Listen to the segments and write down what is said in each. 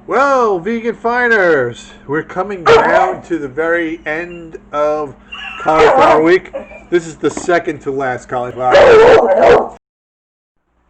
Well, vegan finers, we're coming down to the very end of cauliflower week. This is the second to last cauliflower.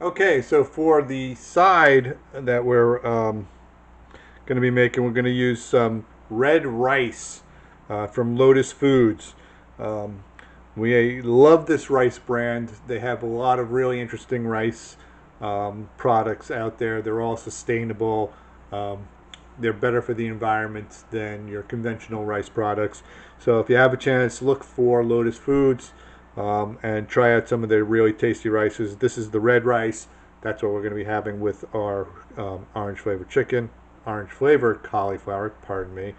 Okay, so for the side that we're going to be making, we're going to use some red rice from Lotus Foods. We love this rice brand. They have a lot of really interesting rice products out there. They're all sustainable. They're better for the environment than your conventional rice products. So if you have a chance, look for Lotus Foods and try out some of their really tasty rices. This is the red rice. That's what we're going to be having with our orange flavored chicken, orange flavored cauliflower, pardon me.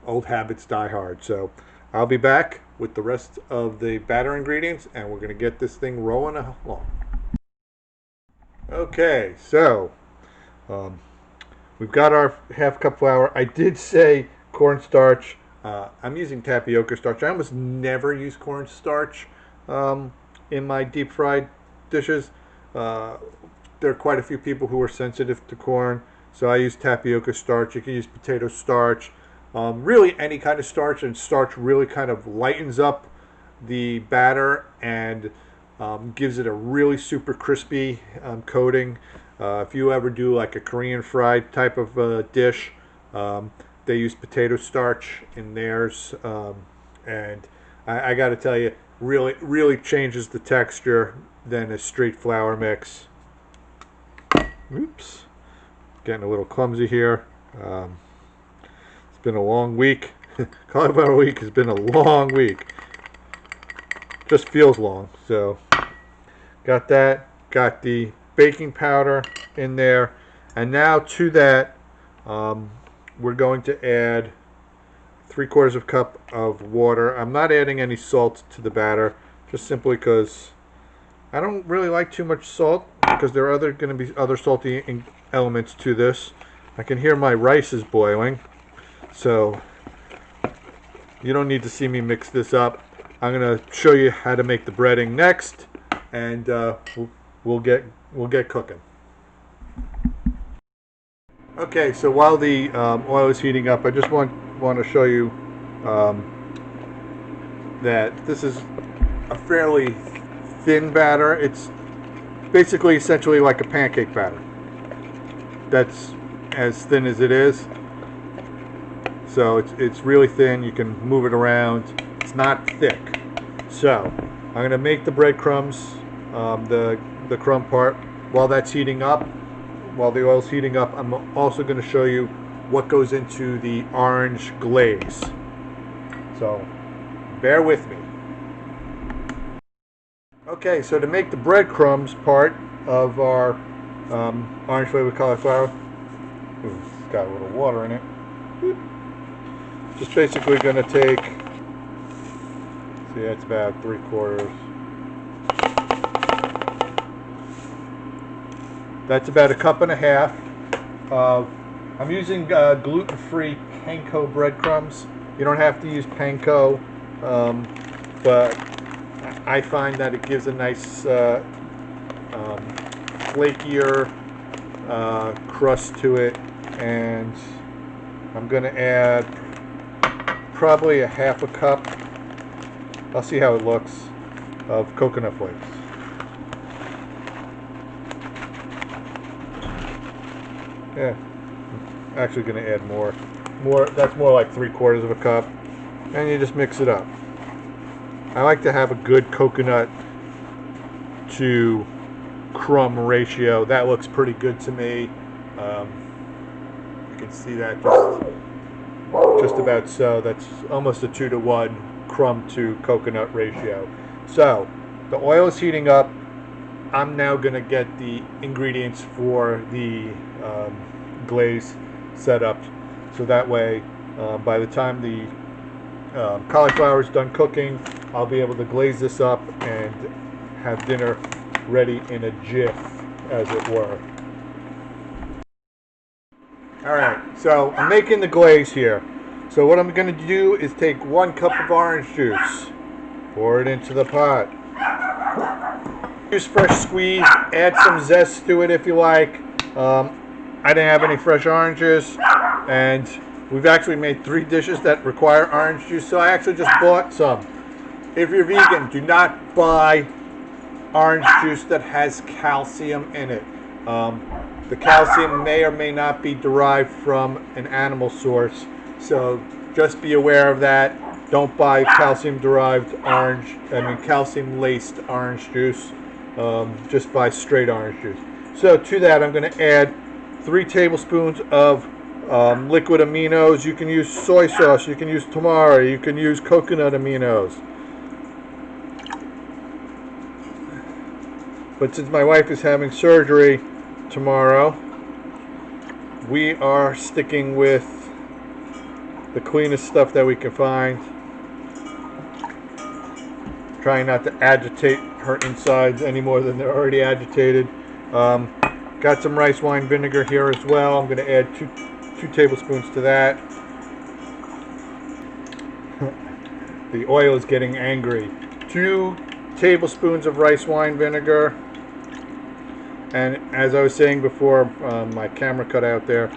Old habits die hard. So I'll be back with the rest of the batter ingredients and we're going to get this thing rolling along. Okay, so we've got our half cup flour. I did say cornstarch. I'm using tapioca starch. I almost never use cornstarch in my deep fried dishes. There are quite a few people who are sensitive to corn, so I use tapioca starch. You can use potato starch. Really any kind of starch, and starch really kind of lightens up the batter and gives it a really super crispy coating. If you ever do like a Korean fried type of dish, they use potato starch in theirs, and I got to tell you, really changes the texture than a straight flour mix. Oops, getting a little clumsy here. It's been a long week. Cauliflower week has been a long week. Just feels long. So got that. Got the baking powder in there, and now to that we're going to add 3/4 cup of water. I'm not adding any salt to the batter, just simply because I don't really like too much salt, because there are going to be other salty elements to this. I can hear my rice is boiling, so you don't need to see me mix this up. I'm going to show you how to make the breading next, and we'll get cooking. Okay, so while the oil is heating up, I just want to show you that this is a fairly thin batter. It's basically essentially like a pancake batter. That's as thin as it is. So it's really thin. You can move it around. It's not thick. So I'm going to make the breadcrumbs, the crumb part. While that's heating up, while the oil's heating up, I'm also going to show you what goes into the orange glaze. So bear with me. Okay, so to make the breadcrumbs part of our orange flavored cauliflower, it's got a little water in it. Just basically going to take, see, that's about 3/4. That's about 1.5 cups. I'm using gluten-free panko breadcrumbs. You don't have to use panko, but I find that it gives a nice flakier crust to it, and I'm going to add probably 1/2 cup. I'll see how it looks, of coconut flakes. Yeah, I'm actually going to add more. That's more like 3/4 cup, and you just mix it up. I like to have a good coconut to crumb ratio. That looks pretty good to me. You can see that just about so. That's almost a 2-to-1 crumb to coconut ratio. So the oil is heating up. I'm now going to get the ingredients for the glaze set up, so that way by the time the cauliflower is done cooking, I'll be able to glaze this up and have dinner ready in a jiff, as it were. Alright, so I'm making the glaze here. So what I'm going to do is take 1 cup of orange juice, pour it into the pot. Use fresh squeeze, add some zest to it if you like. I didn't have any fresh oranges, and we've actually made 3 dishes that require orange juice, so I actually just bought some. If you're vegan, do not buy orange juice that has calcium in it. The calcium may or may not be derived from an animal source, so just be aware of that. Don't buy calcium-laced orange juice. Just buy straight orange juice. So to that, I'm going to add 3 tablespoons of liquid aminos. You can use soy sauce, you can use tamari, you can use coconut aminos. But since my wife is having surgery tomorrow, we are sticking with the cleanest stuff that we can find. Trying not to agitate her insides any more than they're already agitated. Got some rice wine vinegar here as well. I'm going to add 2 tablespoons to that. The oil is getting angry. 2 tablespoons of rice wine vinegar. And as I was saying before, my camera cut out there.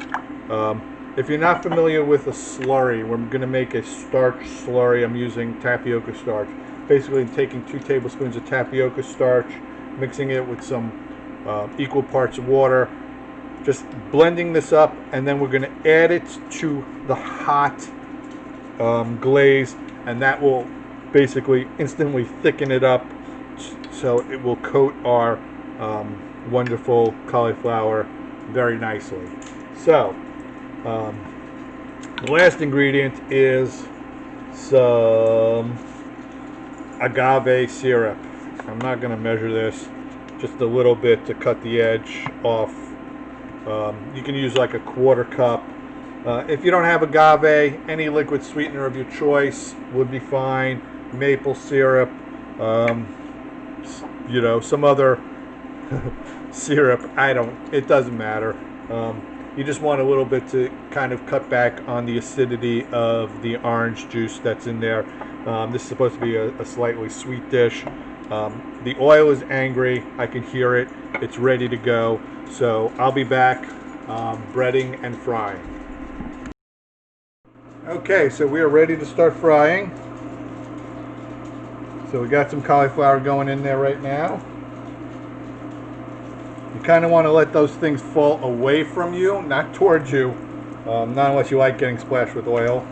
If you're not familiar with a slurry, we're going to make a starch slurry. I'm using tapioca starch. Basically taking 2 tablespoons of tapioca starch, mixing it with some equal parts of water, just blending this up, and then we're going to add it to the hot glaze, and that will basically instantly thicken it up so it will coat our wonderful cauliflower very nicely. So the last ingredient is some agave syrup. I'm not going to measure this, just a little bit to cut the edge off. You can use like a 1/4 cup. If you don't have agave, any liquid sweetener of your choice would be fine. Maple syrup, some other syrup. It doesn't matter. You just want a little bit to kind of cut back on the acidity of the orange juice that's in there. This is supposed to be a slightly sweet dish. The oil is angry. I can hear it. It's ready to go. So I'll be back breading and frying. Okay, so we are ready to start frying. So we got some cauliflower going in there right now. You kind of want to let those things fall away from you, not towards you. Not unless you like getting splashed with oil.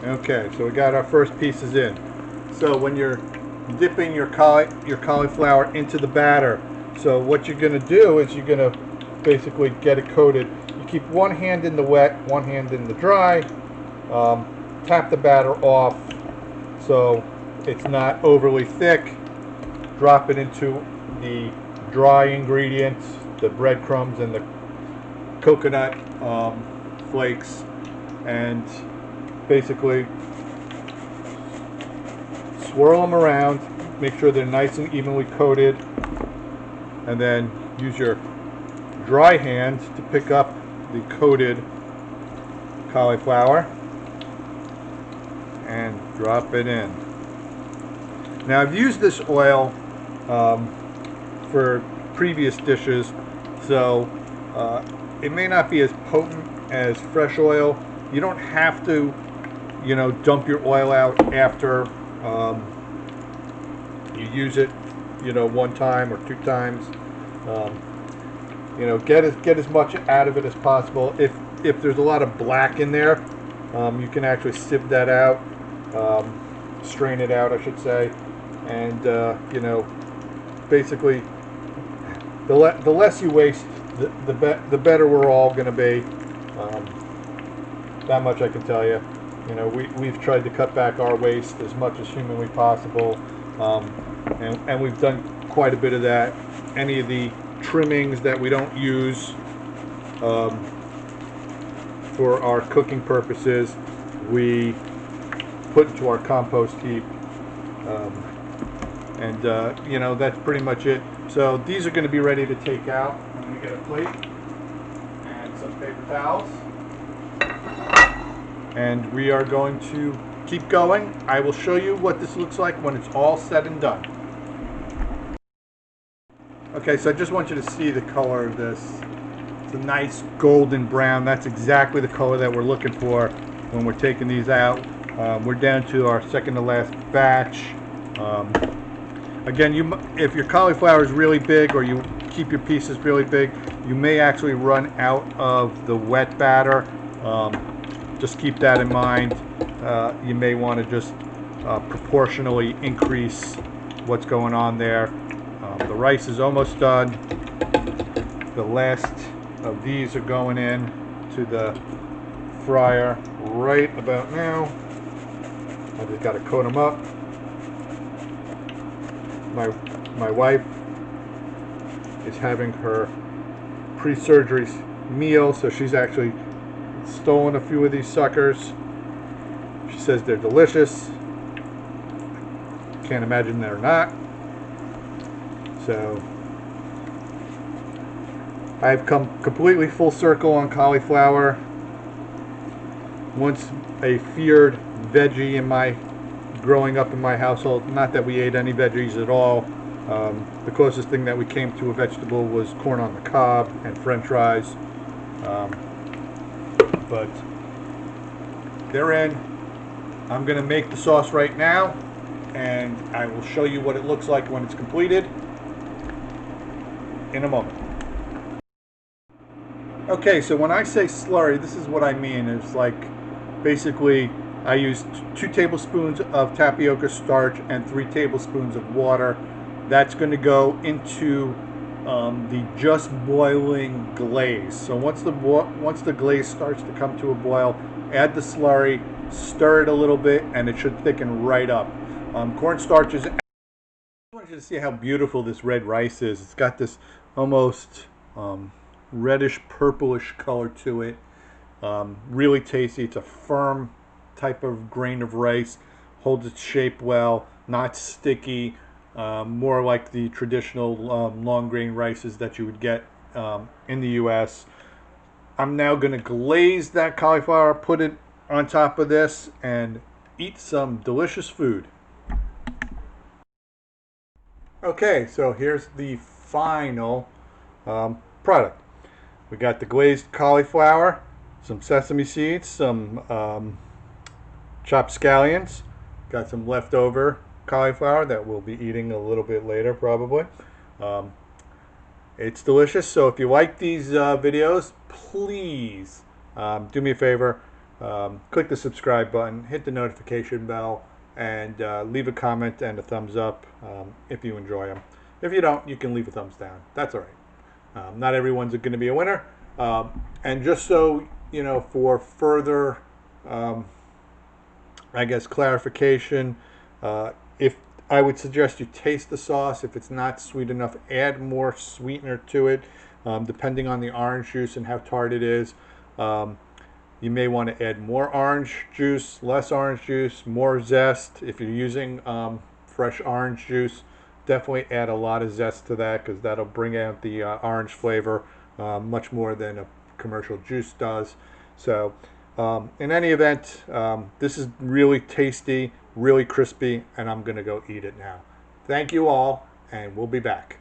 Okay, so we got our first pieces in. So when you're dipping your cauliflower into the batter, so what you're going to do is you're going to basically get it coated. You keep one hand in the wet, one hand in the dry. Tap the batter off so it's not overly thick. Drop it into the dry ingredients, the breadcrumbs and the coconut flakes, and basically swirl them around, make sure they're nice and evenly coated, and then use your dry hand to pick up the coated cauliflower and drop it in. Now I've used this oil for previous dishes, so it may not be as potent as fresh oil. You don't have to, dump your oil out after you use it, 1 time or 2 times. Get as much out of it as possible. If there's a lot of black in there, you can actually sieve that out, strain it out, I should say, and basically, the less you waste, the better we're all going to be. That much I can tell you. We've tried to cut back our waste as much as humanly possible, and we've done quite a bit of that. Any of the trimmings that we don't use for our cooking purposes, we put into our compost heap, and that's pretty much it. So these are going to be ready to take out. I'm going to get a plate and some paper towels, and we are going to keep going. I will show you what this looks like when it's all said and done. Okay, so I just want you to see the color of this. It's a nice golden brown. That's exactly the color that we're looking for when we're taking these out. We're down to our second to last batch. Again, if your cauliflower is really big or you keep your pieces really big, you may actually run out of the wet batter. Just keep that in mind. You may want to just proportionally increase what's going on there. The rice is almost done. The last of these are going in to the fryer right about now. I just got to coat them up. My wife is having her pre-surgery meal, so she's actually stolen a few of these suckers. She says they're delicious. Can't imagine they're not. So I've come completely full circle on cauliflower. Once a feared veggie growing up in my household. Not that we ate any veggies at all. The closest thing that we came to a vegetable was corn on the cob and french fries. But they're in. I'm going to make the sauce right now, and I will show you what it looks like when it's completed in a moment. Okay, so when I say slurry, this is what I mean. It's like basically I used 2 tablespoons of tapioca starch and 3 tablespoons of water. That's going to go into the just boiling glaze. So once the glaze starts to come to a boil, add the slurry, stir it a little bit, and it should thicken right up. Cornstarch is. I want you to see how beautiful this red rice is. It's got this almost reddish purplish color to it. Really tasty. It's a firm type of grain of rice, holds its shape well, not sticky, more like the traditional long grain rices that you would get in the US. I'm now going to glaze that cauliflower, put it on top of this, and eat some delicious food. Okay, so here's the final product. We got the glazed cauliflower, some sesame seeds, some chopped scallions, got some leftover cauliflower that we'll be eating a little bit later probably. It's delicious, so if you like these videos, please do me a favor, click the subscribe button, hit the notification bell, and leave a comment and a thumbs up if you enjoy them. If you don't, you can leave a thumbs down. That's all right. Not everyone's going to be a winner. And just so you know, for further I guess clarification, if I would suggest you taste the sauce. If it's not sweet enough, add more sweetener to it, depending on the orange juice and how tart it is. You may want to add more orange juice, less orange juice, more zest. If you're using fresh orange juice, definitely add a lot of zest to that, because that'll bring out the orange flavor much more than a commercial juice does. So in any event, this is really tasty, really crispy, and I'm going to go eat it now. Thank you all, and we'll be back.